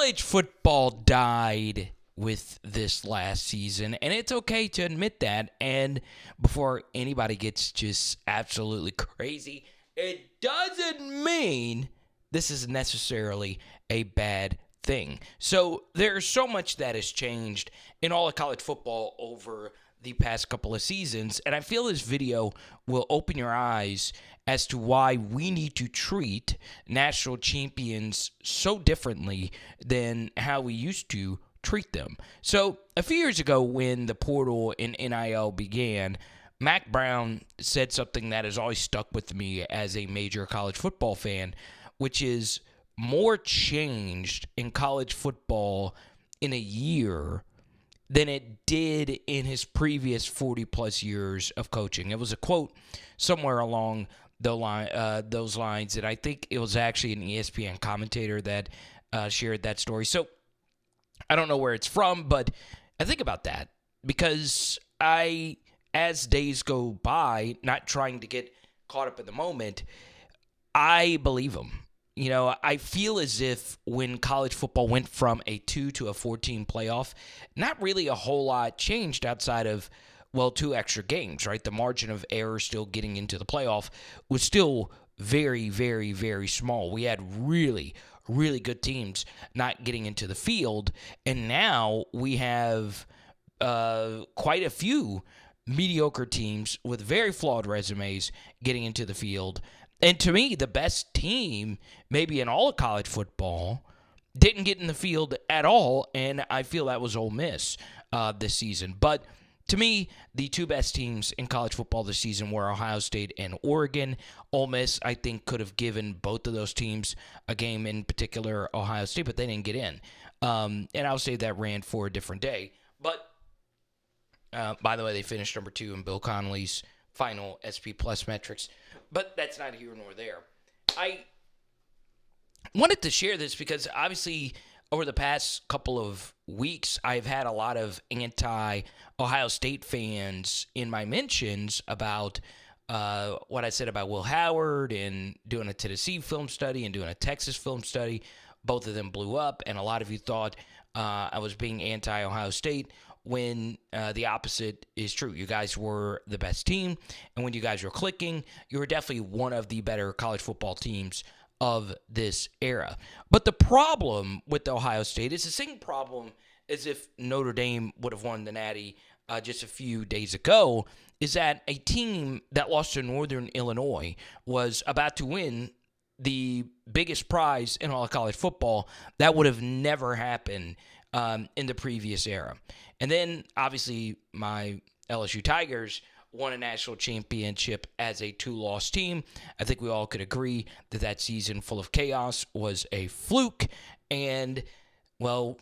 College football died with this last season, and it's okay to admit that. And before anybody gets just absolutely crazy, it doesn't mean this is necessarily a bad thing. So there's so much that has changed in all of college football over the past couple of seasons, and I feel this video will open your eyes as to why we need to treat national champions so differently than how we used to treat them. So a few years ago when the portal in NIL began, Mac Brown said something that has always stuck with me as a major college football fan, which is more changed in college football in a year than it did in his previous 40-plus years of coaching. It was a quote somewhere along those lines, and I think it was actually an ESPN commentator that shared that story. So I don't know where it's from, but I think about that because as days go by, not trying to get caught up in the moment, I believe him. You know, I feel as if when college football went from a 2 to a 14 playoff, not really a whole lot changed outside of, well, 2 extra games, right? The margin of error still getting into the playoff was still very, very, very small. We had really, really good teams not getting into the field, and now we have quite a few mediocre teams with very flawed resumes getting into the field. And to me, the best team, maybe in all of college football, didn't get in the field at all, and I feel that was Ole Miss this season. But to me, the 2 best teams in college football this season were Ohio State and Oregon. Ole Miss, I think, could have given both of those teams a game, in particular Ohio State, but they didn't get in. And I'll say that ran for a different day. But, by the way, they finished number 2 in Bill Connolly's final SP Plus metrics. But that's not here nor there. I wanted to share this because obviously over the past couple of weeks, I've had a lot of anti-Ohio State fans in my mentions about what I said about Will Howard and doing a Tennessee film study and doing a Texas film study. Both of them blew up, and a lot of you thought I was being anti-Ohio State when the opposite is true. You guys were the best team, and when you guys were clicking, you were definitely one of the better college football teams of this era. But the problem with Ohio State is the same problem as if Notre Dame would have won the Natty just a few days ago, is that a team that lost to Northern Illinois was about to win the biggest prize in all of college football. That would have never happened in the previous era. And then, obviously, my LSU Tigers won a national championship as a 2-loss team. I think we all could agree that that season full of chaos was a fluke. And, well,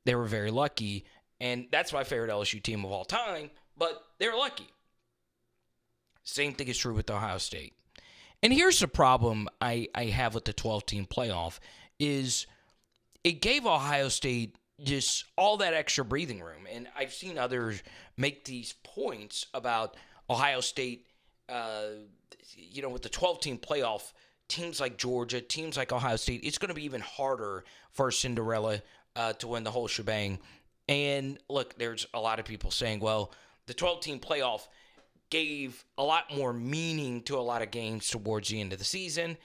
they were very lucky. And that's my favorite LSU team of all time. But they're lucky. Same thing is true with Ohio State. And here's the problem I have with the 12-team playoff is it gave Ohio State just all that extra breathing room. And I've seen others make these points about Ohio State, with the 12-team playoff, teams like Georgia, teams like Ohio State, it's going to be even harder for Cinderella to win the whole shebang. And look, there's a lot of people saying, well, the 12-team playoff gave a lot more meaning to a lot of games towards the end of the season.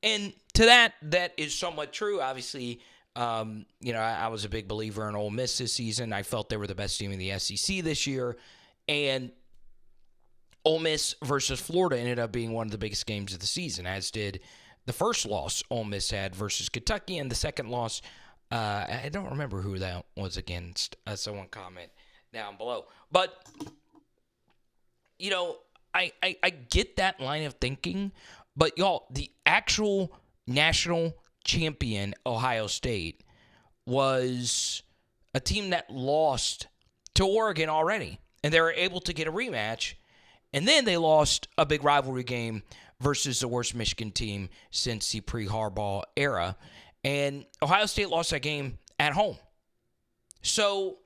And to that is somewhat true. Obviously, I was a big believer in Ole Miss this season. I felt they were the best team in the SEC this year. And Ole Miss versus Florida ended up being one of the biggest games of the season, as did the first loss Ole Miss had versus Kentucky, and the second loss, I don't remember who that was against. Someone comment down below. But, I get that line of thinking, but y'all, the actual national champion, Ohio State, was a team that lost to Oregon already, and they were able to get a rematch, and then they lost a big rivalry game versus the worst Michigan team since the pre-Harbaugh era, and Ohio State lost that game at home. So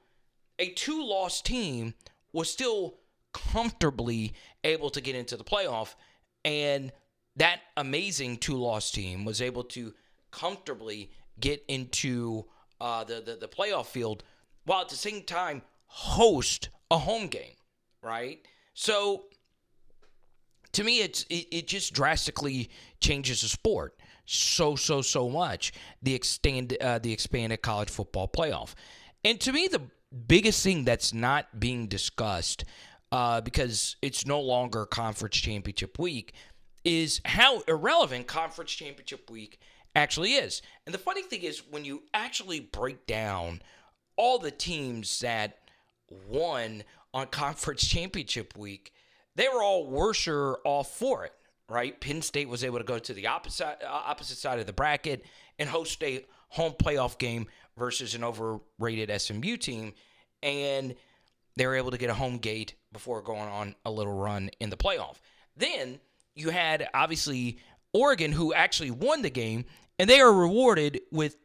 a 2-loss team was still comfortably able to get into the playoff, and that amazing 2-loss team was able to comfortably get into the playoff field, while at the same time host a home game, right? So to me, it just drastically changes the sport so much. The expanded college football playoff, and to me, the biggest thing that's not being discussed, because it's no longer conference championship week, is how irrelevant conference championship week actually is. And the funny thing is, when you actually break down all the teams that won on conference championship week, they were all worser off for it, right? Penn State was able to go to the opposite side of the bracket and host a home playoff game versus an overrated SMU team, and they were able to get a home gate before going on a little run in the playoff. Then you had, obviously, Oregon, who actually won the game, and they are rewarded with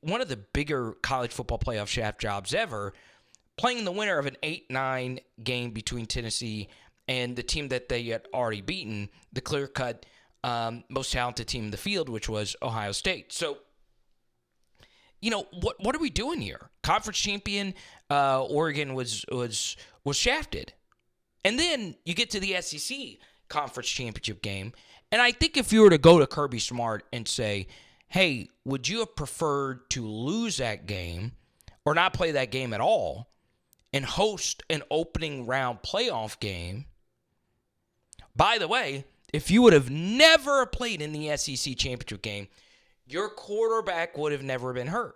one of the bigger college football playoff shaft jobs ever, playing the winner of an 8-9 game between Tennessee and the team that they had already beaten, the clear-cut most talented team in the field, which was Ohio State. So, what are we doing here? Conference champion Oregon was shafted. And then you get to the SEC conference championship game, and I think if you were to go to Kirby Smart and say, hey, would you have preferred to lose that game or not play that game at all and host an opening round playoff game? By the way, if you would have never played in the SEC championship game, your quarterback would have never been hurt.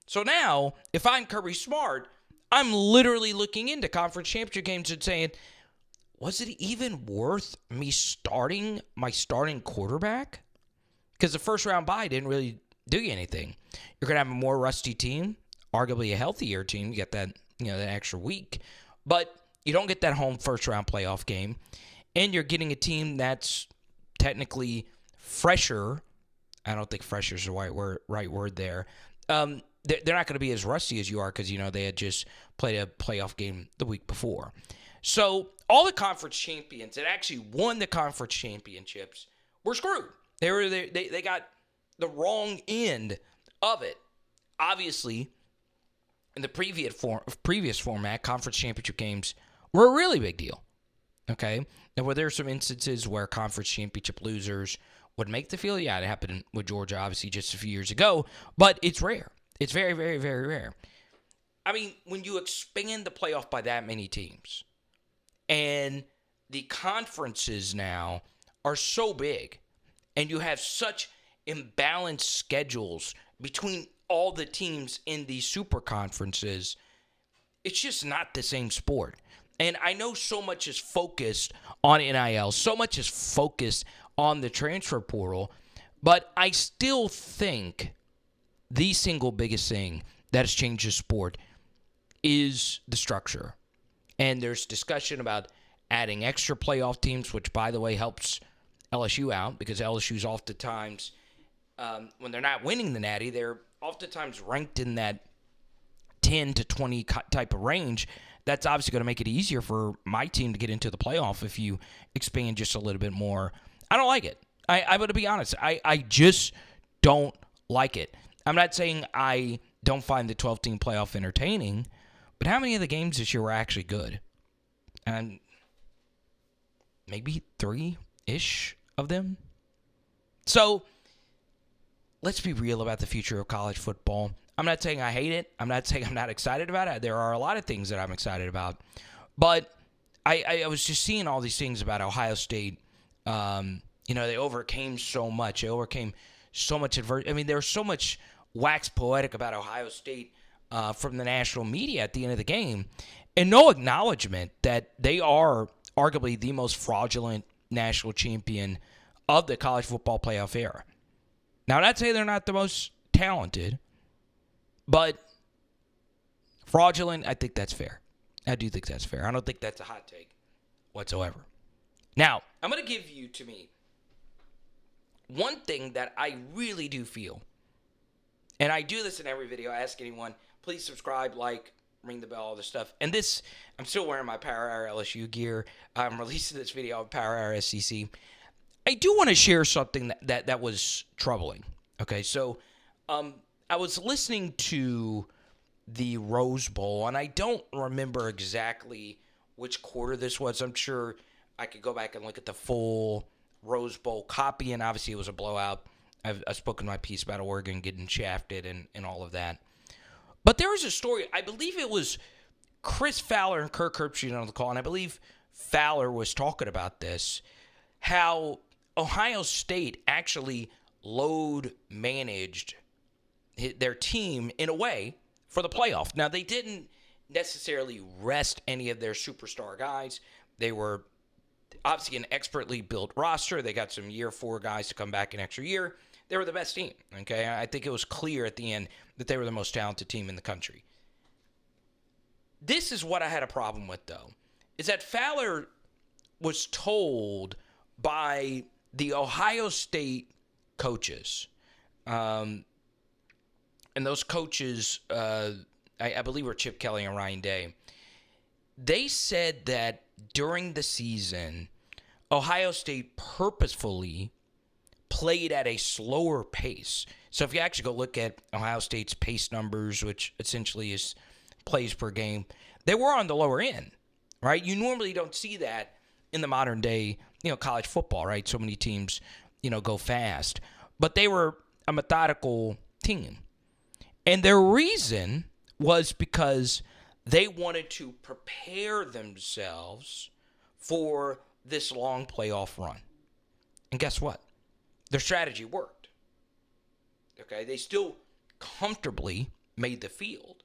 So now, if I'm Kirby Smart, I'm literally looking into conference championship games and saying, was it even worth me starting my starting quarterback? Because the first round bye didn't really do you anything. You're going to have a more rusty team, arguably a healthier team. You get that, that extra week. But you don't get that home first round playoff game. And you're getting a team that's technically fresher. I don't think fresher is the right word there. They're not going to be as rusty as you are because, they had just played a playoff game the week before. So all the conference champions that actually won the conference championships were screwed. They got the wrong end of it. Obviously, in the previous format, conference championship games were a really big deal. Okay? And were there some instances where conference championship losers would make the field? Yeah, it happened with Georgia, obviously, just a few years ago. But it's rare. It's very, very, very rare. I mean, when you expand the playoff by that many teams, and the conferences now are so big, and you have such imbalanced schedules between all the teams in these super conferences, it's just not the same sport. And I know so much is focused on NIL, so much is focused on the transfer portal, but I still think the single biggest thing that has changed the sport is the structure. And there's discussion about adding extra playoff teams, which, by the way, helps LSU out because LSU's oftentimes, when they're not winning the Natty, they're oftentimes ranked in that 10 to 20 type of range. That's obviously going to make it easier for my team to get into the playoff if you expand just a little bit more. I don't like it. I'm going to be honest. I just don't like it. I'm not saying I don't find the 12-team playoff entertaining, but how many of the games this year were actually good? And maybe 3-ish of them. So let's be real about the future of college football. I'm not saying I hate it. I'm not saying I'm not excited about it. There are a lot of things that I'm excited about. But I was just seeing all these things about Ohio State. They overcame so much. They overcame so much adversity. I mean, there was so much wax poetic about Ohio State from the national media at the end of the game, and no acknowledgement that they are arguably the most fraudulent national champion of the college football playoff era. Now, not say they're not the most talented, but fraudulent, I think that's fair. I do think that's fair. I don't think that's a hot take whatsoever. Now, I'm going to give you, to me, one thing that I really do feel, and I do this in every video. I ask anyone, please subscribe, like, ring the bell, all this stuff. And this, I'm still wearing my Power Hour LSU gear. I'm releasing this video on Power Hour SEC. I do want to share something that was troubling. Okay, so I was listening to the Rose Bowl, and I don't remember exactly which quarter this was. I'm sure I could go back and look at the full Rose Bowl copy, and obviously it was a blowout. I've spoken my piece about Oregon getting shafted and all of that. But there was a story, I believe it was Chris Fowler and Kirk Herbstreit on the call, and I believe Fowler was talking about this, how Ohio State actually load managed their team in a way for the playoff. Now, they didn't necessarily rest any of their superstar guys. They were obviously an expertly built roster. They got some year 4 guys to come back an extra year. They were the best team, okay? I think it was clear at the end that they were the most talented team in the country. This is what I had a problem with, though, is that Fowler was told by the Ohio State coaches, and those coaches, I believe were Chip Kelly and Ryan Day, they said that during the season, Ohio State purposefully played at a slower pace. So if you actually go look at Ohio State's pace numbers, which essentially is plays per game, they were on the lower end, right? You normally don't see that in the modern day, college football, right? So many teams, go fast. But they were a methodical team. And their reason was because they wanted to prepare themselves for this long playoff run. And guess what? Their strategy worked. Okay, they still comfortably made the field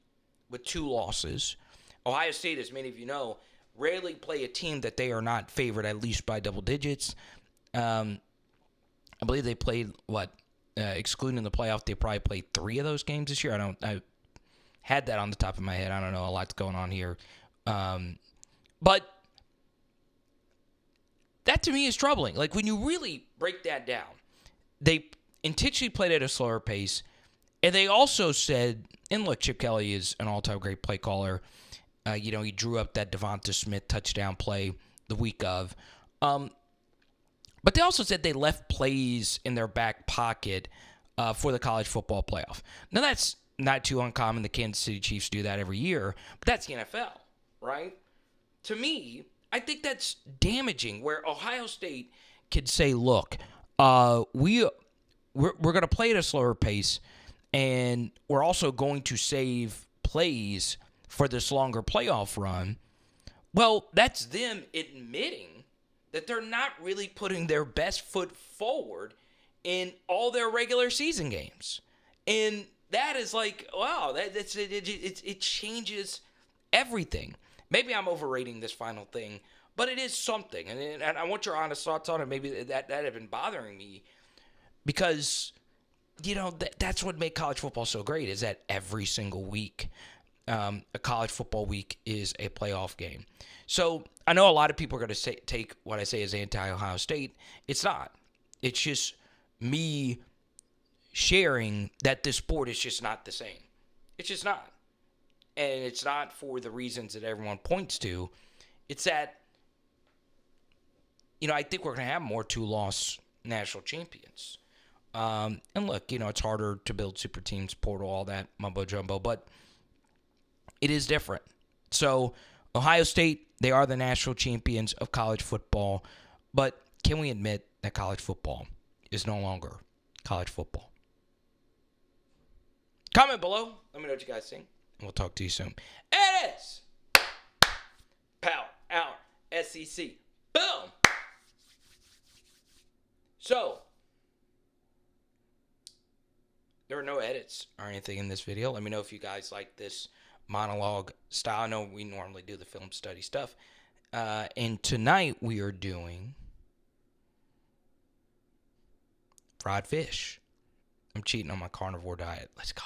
with 2 losses. Ohio State, as many of you know, rarely play a team that they are not favored at least by double digits. I believe they played, excluding the playoff, they probably played 3 of those games this year. I had that on the top of my head. I don't know. A lot's going on here. But that to me is troubling. Like, when you really break that down, they intentionally played at a slower pace. And they also said, and look, Chip Kelly is an all-time great play caller. He drew up that Devonta Smith touchdown play the week of. But they also said they left plays in their back pocket for the college football playoff. Now, that's not too uncommon. The Kansas City Chiefs do that every year. But that's the NFL, right? To me, I think that's damaging, where Ohio State could say, look, we're going to play at a slower pace, and we're also going to save plays for this longer playoff run. Well, that's them admitting that they're not really putting their best foot forward in all their regular season games. And that is like, wow, it changes everything. Maybe I'm overrating this final thing, but it is something. And I want your honest thoughts on it. Maybe that had been bothering me because, that's what made college football so great, is that every single week, a college football week is a playoff game. So I know a lot of people are going to take what I say as anti-Ohio State. It's not. It's just me sharing that this sport is just not the same. It's just not. And it's not for the reasons that everyone points to. It's that, I think we're going to have more 2-loss national champions. And look, it's harder to build super teams, portal, all that mumbo jumbo, but it is different. So Ohio State, they are the national champions of college football, but can we admit that college football is no longer college football? Comment below. Let me know what you guys think, and we'll talk to you soon. It is Power Hour SEC. Boom. So, there were no edits or anything in this video. Let me know if you guys like this monologue style. I know we normally do the film study stuff. And tonight we are doing fried fish. I'm cheating on my carnivore diet. Let's go.